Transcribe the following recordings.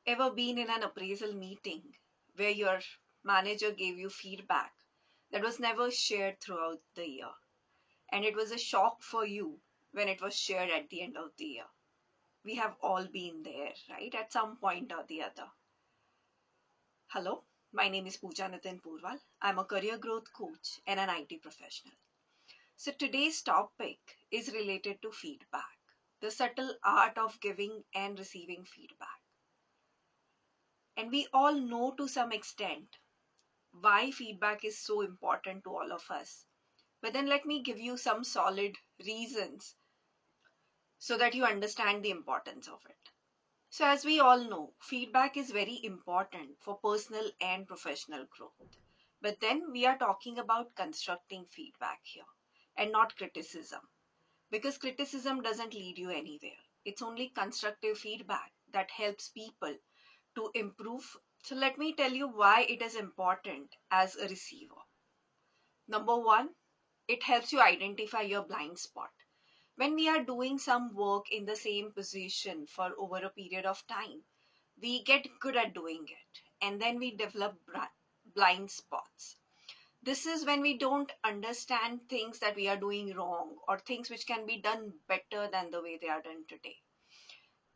Ever been in an appraisal meeting where your manager gave you feedback that was never shared throughout the year, and it was a shock for you when it was shared at the end of the year? We have all been there, right? At some point or the other. Hello, my name is Pooja Nitin Purwal. I'm a career growth coach and an IT professional. So today's topic is related to feedback, the subtle art of giving and receiving feedback. And we all know to some extent why feedback is so important to all of us. But then let me give you some solid reasons so that you understand the importance of it. So, as we all know, feedback is very important for personal and professional growth. But then we are talking about constructing feedback here and not criticism, because criticism doesn't lead you anywhere. It's only constructive feedback that helps people to improve. So, let me tell you why it is important as a receiver. Number one, it helps you identify your blind spot. When we are doing some work in the same position for over a period of time, we get good at doing it and then we develop blind spots. This is when we don't understand things that we are doing wrong or things which can be done better than the way they are done today.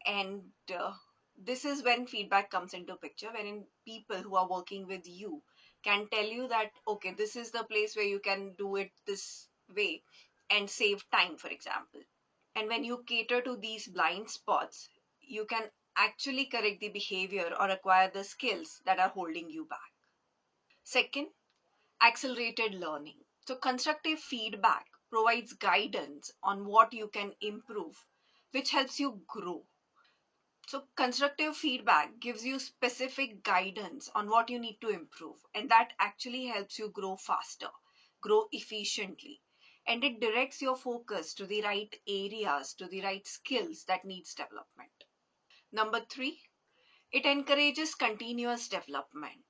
And this is when feedback comes into picture, wherein people who are working with you can tell you that, okay, this is the place where you can do it this way and save time, for example. And when you cater to these blind spots, you can actually correct the behavior or acquire the skills that are holding you back. Second, accelerated learning. So, constructive feedback provides guidance on what you can improve, which helps you grow. So, constructive feedback gives you specific guidance on what you need to improve, and that actually helps you grow faster, grow efficiently, and it directs your focus to the right areas, to the right skills that needs development. Number three, it encourages continuous development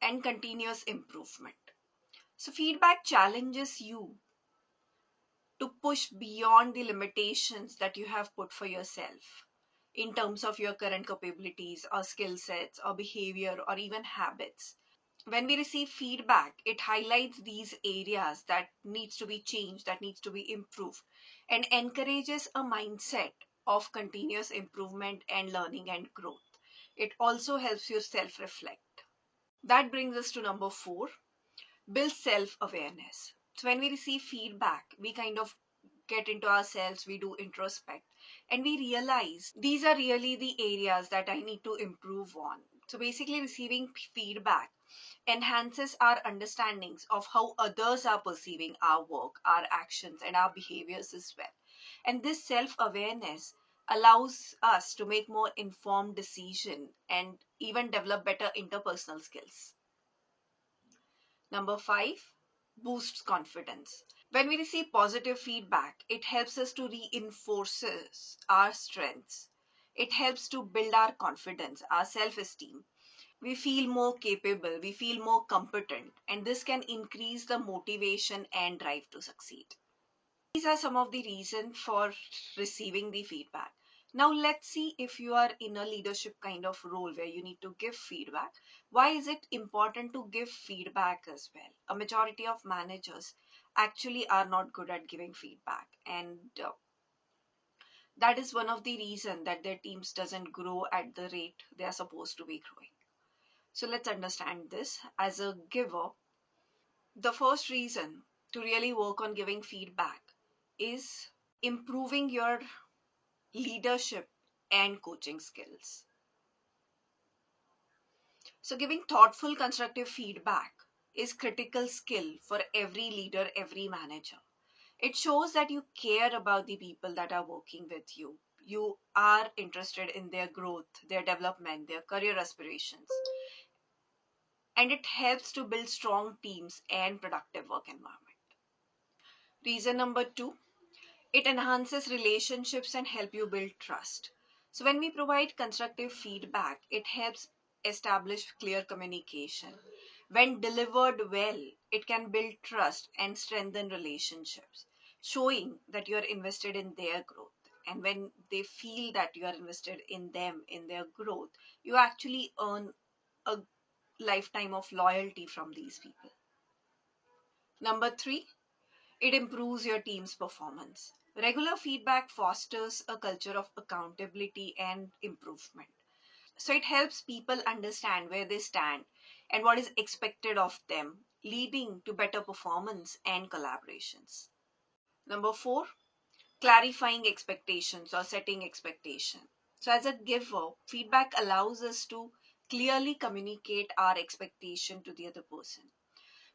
and continuous improvement. So, feedback challenges you to push beyond the limitations that you have put for yourself in terms of your current capabilities or skill sets or behavior or even habits. When we receive feedback, it highlights these areas that needs to be changed, that needs to be improved, and encourages a mindset of continuous improvement and learning and growth. It also helps you self reflect. That brings us to number four, build self awareness. So, when we receive feedback, we kind of get into ourselves, we do introspect, and we realize these are really the areas that I need to improve on. So, basically, receiving feedback enhances our understandings of how others are perceiving our work, our actions, and our behaviors as well. And this self awareness allows us to make more informed decision and even develop better interpersonal skills. Number five, boosts confidence. When we receive positive feedback, it helps us to reinforces our strengths. It helps to build our confidence, our self-esteem. We feel more capable, we feel more competent, and this can increase the motivation and drive to succeed. These are some of the reasons for receiving the feedback. Now, let's see if you are in a leadership kind of role where you need to give feedback. Why is it important to give feedback as well? A majority of managers actually are not good at giving feedback, and that is one of the reasons that their teams doesn't grow at the rate they are supposed to be growing. So let's understand this. As a giver, the first reason to really work on giving feedback is improving your leadership and coaching skills. So, giving thoughtful, constructive feedback is critical skill for every leader, every manager. It shows that you care about the people that are working with you. You are interested in their growth, their development, their career aspirations, and it helps to build strong teams and productive work environment. Reason number two, it enhances relationships and help you build trust. So when we provide constructive feedback, it helps establish clear communication. When delivered well, it can build trust and strengthen relationships, showing that you're invested in their growth. and when they feel that you are invested in them, in their growth, you actually earn a lifetime of loyalty from these people. Number three, it improves your team's performance. Regular feedback fosters a culture of accountability and improvement. So it helps people understand where they stand and what is expected of them, leading to better performance and collaborations. Number four, clarifying expectations or setting expectation. So as a giver, feedback allows us to clearly communicate our expectation to the other person,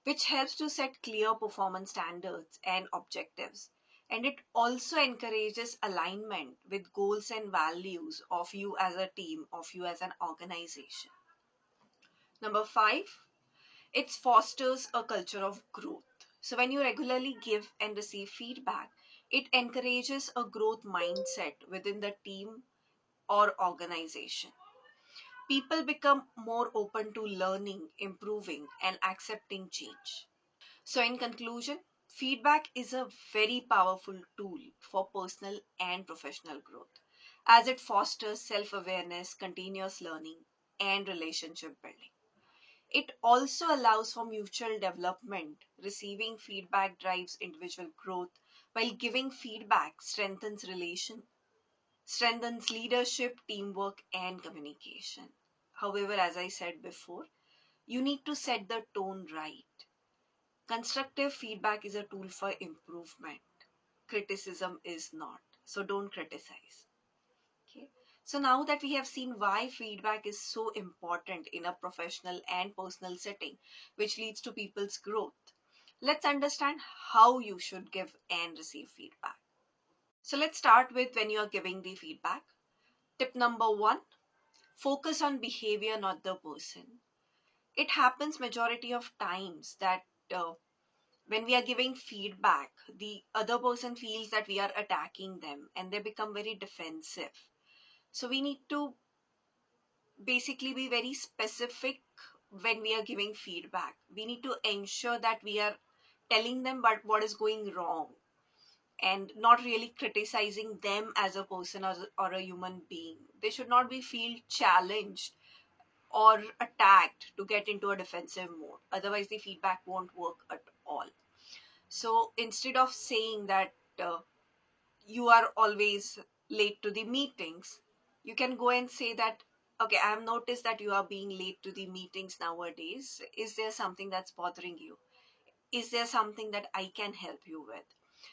which helps to set clear performance standards and objectives. And it also encourages alignment with goals and values of you as a team, of you as an organization. Number five, it fosters a culture of growth. So when you regularly give and receive feedback, it encourages a growth mindset within the team or organization. People become more open to learning, improving, and accepting change. So, in conclusion, feedback is a very powerful tool for personal and professional growth as it fosters self awareness, continuous learning, and relationship building. It also allows for mutual development. Receiving feedback drives individual growth, while giving feedback strengthens leadership, teamwork, and communication. However, as I said before, you need to set the tone right. Constructive feedback is a tool for improvement. Criticism is not. So don't criticize. Okay. So now that we have seen why feedback is so important in a professional and personal setting, which leads to people's growth, let's understand how you should give and receive feedback. So let's start with when you are giving the feedback. Tip number one, focus on behavior, not the person. It happens majority of times that when we are giving feedback, the other person feels that we are attacking them and they become very defensive. So we need to basically be very specific when we are giving feedback. We need to ensure that we are telling them but what is going wrong and not really criticizing them as a person or a human being. They should not be feel challenged or attacked to get into a defensive mode. Otherwise, the feedback won't work at all. So instead of saying that you are always late to the meetings, you can go and say that, okay, I have noticed that you are being late to the meetings nowadays. Is there something that's bothering you? Is there something that I can help you with?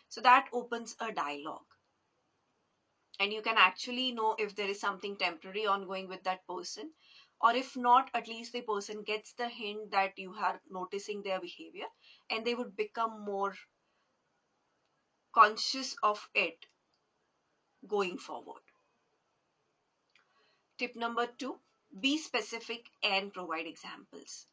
So that opens a dialogue. And you can actually know if there is something temporary ongoing with that person. Or if not, at least the person gets the hint that you are noticing their behavior and they would become more conscious of it going forward. Tip number two, be specific and provide examples.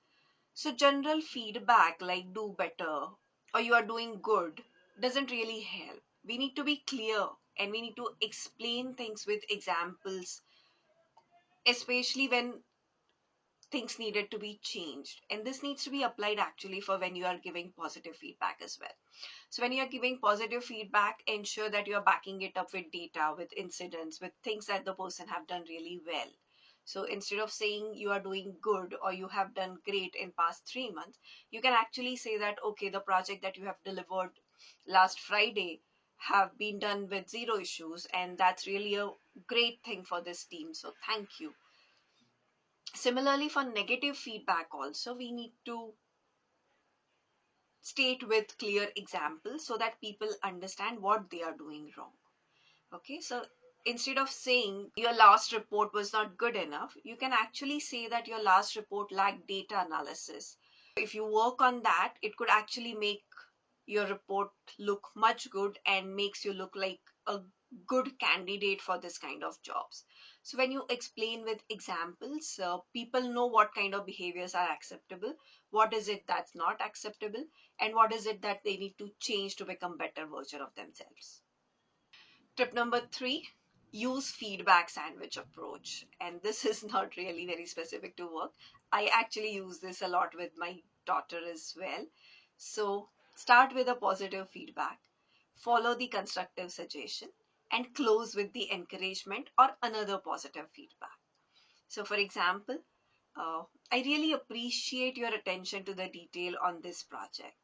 So, general feedback like do better or you are doing good doesn't really help. We need to be clear and we need to explain things with examples, especially when things needed to be changed. And this needs to be applied actually for when you are giving positive feedback as well. So when you are giving positive feedback, ensure that you are backing it up with data, with incidents, with things that the person have done really well. So instead of saying you are doing good or you have done great in past 3 months, you can actually say that, okay, the project that you have delivered last Friday have been done with zero issues, and that's really a great thing for this team. So thank you. Similarly, for negative feedback also, we need to state with clear examples so that people understand what they are doing wrong. Okay, so instead of saying your last report was not good enough, you can actually say that your last report lacked data analysis. If you work on that, it could actually make your report look much good and makes you look like a good candidate for this kind of jobs. So when you explain with examples, people know what kind of behaviors are acceptable, what is it that's not acceptable, and what is it that they need to change to become better version of themselves. Tip number three, use feedback sandwich approach. And this is not really very specific to work. I actually use this a lot with my daughter as well. So start with a positive feedback, follow the constructive suggestion, and close with the encouragement or another positive feedback. So, for example, uh, I really appreciate your attention to the detail on this project.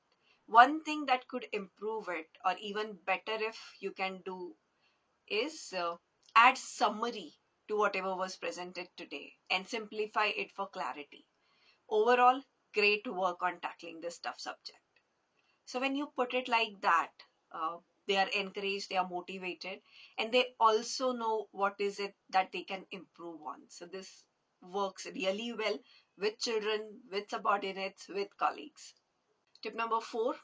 One thing that could improve it, or even better if you can do, is add summary to whatever was presented today and simplify it for clarity. Overall, great work on tackling this tough subject. So when you put it like that, uh, they are encouraged, they are motivated, and they also know what is it that they can improve on. So this works really well with children, with subordinates, with colleagues. Tip number 4,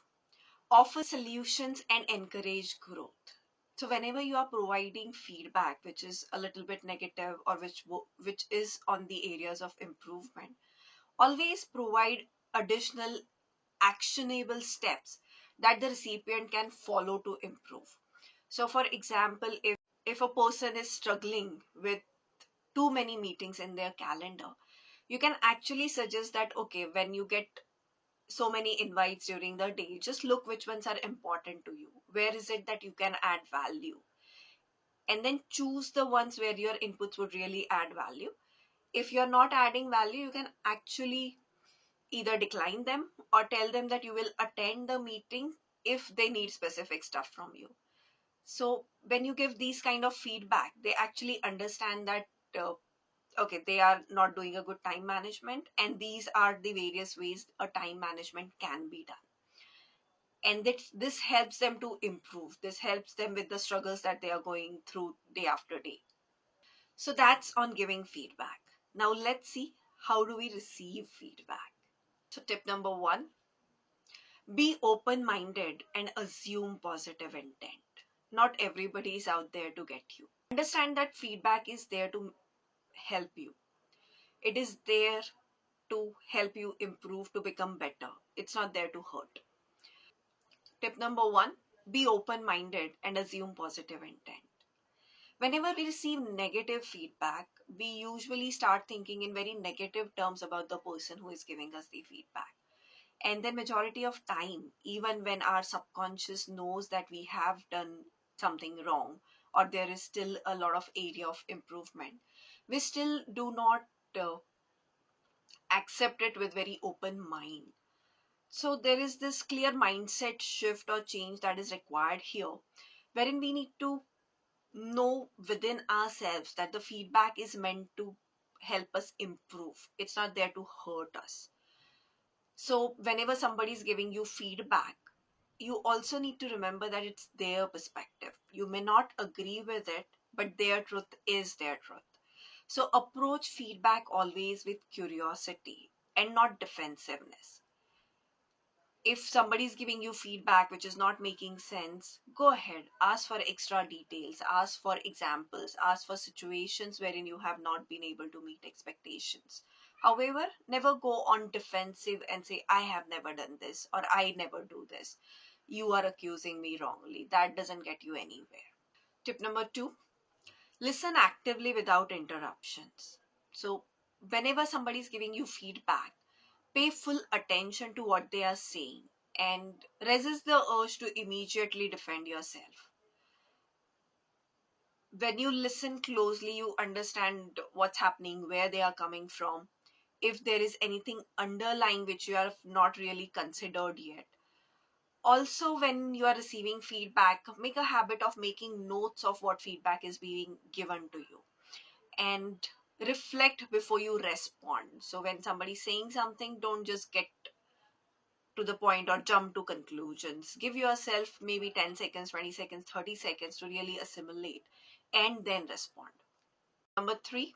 offer solutions and encourage growth. So whenever you are providing feedback which is a little bit negative or which is on the areas of improvement, always provide additional actionable steps that the recipient can follow to improve. So for example, if a person is struggling with too many meetings in their calendar, you can actually suggest that, okay, when you get so many invites during the day, just look which ones are important to you. Where is it that you can add value? And then choose the ones where your inputs would really add value. If you're not adding value, you can actually either decline them or tell them that you will attend the meeting if they need specific stuff from you. So when you give these kind of feedback, they actually understand that uh, okay, they are not doing a good time management, and these are the various ways a time management can be done. And this helps them to improve. This helps them with the struggles that they are going through day after day. So that's on giving feedback. Now let's see, how do we receive feedback. So tip number 1, be open minded and assume positive intent. Not everybody is out there to get you. Understand that feedback is there to help you, it is there to help you improve, to become better. It's not there to hurt. Tip number 1, be open minded and assume positive intent. Whenever we receive negative feedback, we usually start thinking in very negative terms about the person who is giving us the feedback. And then majority of time, even when our subconscious knows that we have done something wrong or there is still a lot of area of improvement, we still do not uh, accept it with very open mind. So there is this clear mindset shift or change that is required here, wherein we need to know within ourselves that the feedback is meant to help us improve. It's not there to hurt us. So whenever somebody is giving you feedback, you also need to remember that it's their perspective. You may not agree with it, but their truth is their truth. So approach feedback always with curiosity and not defensiveness. If somebody is giving you feedback which is not making sense, go ahead, ask for extra details, ask for examples, ask for situations wherein you have not been able to meet expectations. However, never go on defensive and say, I have never done this or I never do this. You are accusing me wrongly. That doesn't get you anywhere. Tip number 2, listen actively without interruptions. So, whenever somebody is giving you feedback, pay full attention to what they are saying and resist the urge to immediately defend yourself. When you listen closely, you understand what's happening, where they are coming from, if there is anything underlying which you have not really considered yet. Also, when you are receiving feedback, make a habit of making notes of what feedback is being given to you and reflect before you respond. So, when somebody's saying something, don't just get to the point or jump to conclusions. Give yourself maybe 10 seconds, 20 seconds, 30 seconds to really assimilate and then respond. Number 3,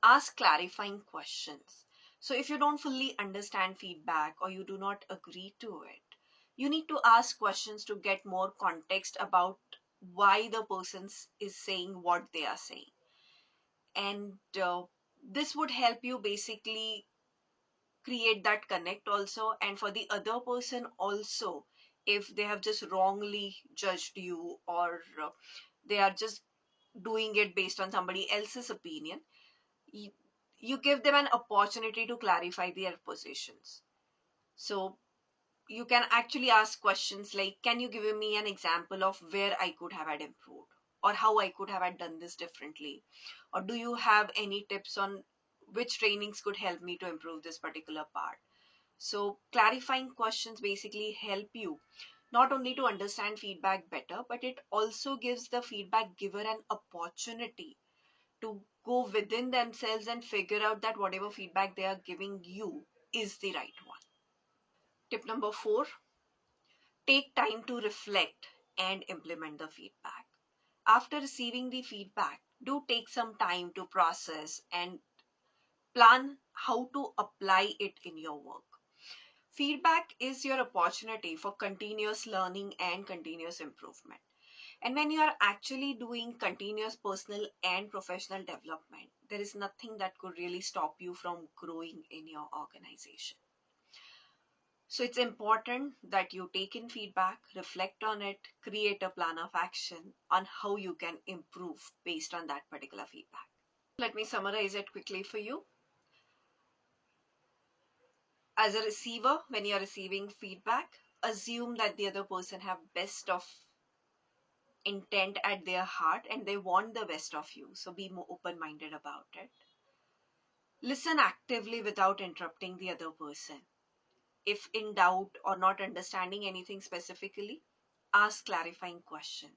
ask clarifying questions. So, if you don't fully understand feedback or you do not agree to it, you need to ask questions to get more context about why the person is saying what they are saying. And this would help you basically create that connect also, and for the other person also, if they have just wrongly judged you or they are just doing it based on somebody else's opinion, you, you give them an opportunity to clarify their positions. So you can actually ask questions like, can you give me an example of where I could have had improved? or how I could have had done this differently? Or do you have any tips on which trainings could help me to improve this particular part? So, clarifying questions basically help you not only to understand feedback better, but it also gives the feedback giver an opportunity to go within themselves and figure out that whatever feedback they are giving you is the right one. Tip number 4, take time to reflect and implement the feedback. After receiving the feedback, do take some time to process and plan how to apply it in your work. Feedback is your opportunity for continuous learning and continuous improvement. And when you are actually doing continuous personal and professional development, there is nothing that could really stop you from growing in your organization. So it's important that you take in feedback, reflect on it, create a plan of action on how you can improve based on that particular feedback. Let me summarize it quickly for you. As a receiver, when you're receiving feedback, assume that the other person have best of intent at their heart and they want the best of you. So be more open minded about it. Listen actively without interrupting the other person. If in doubt or not understanding anything specifically, ask clarifying questions.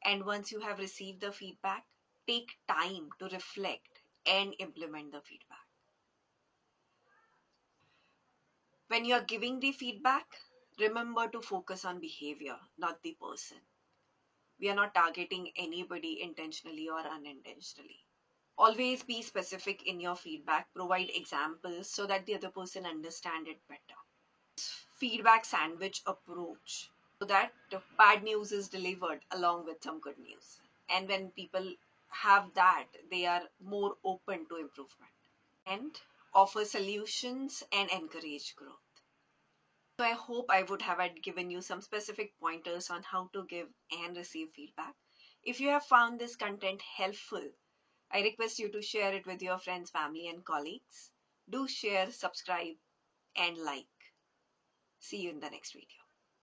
And once you have received the feedback, take time to reflect and implement the feedback. When you are giving the feedback, remember to focus on behavior, not the person. We are not targeting anybody intentionally or unintentionally. Always be specific in your feedback, provide examples so that the other person understand it better. Feedback sandwich approach, so that bad news is delivered along with some good news. And when people have that, they are more open to improvement and offer solutions and encourage growth. So I hope I would have had given you some specific pointers on how to give and receive feedback. If you have found this content helpful, I request you to share it with your friends, family, and colleagues. Do share, subscribe, and like. See you in the next video.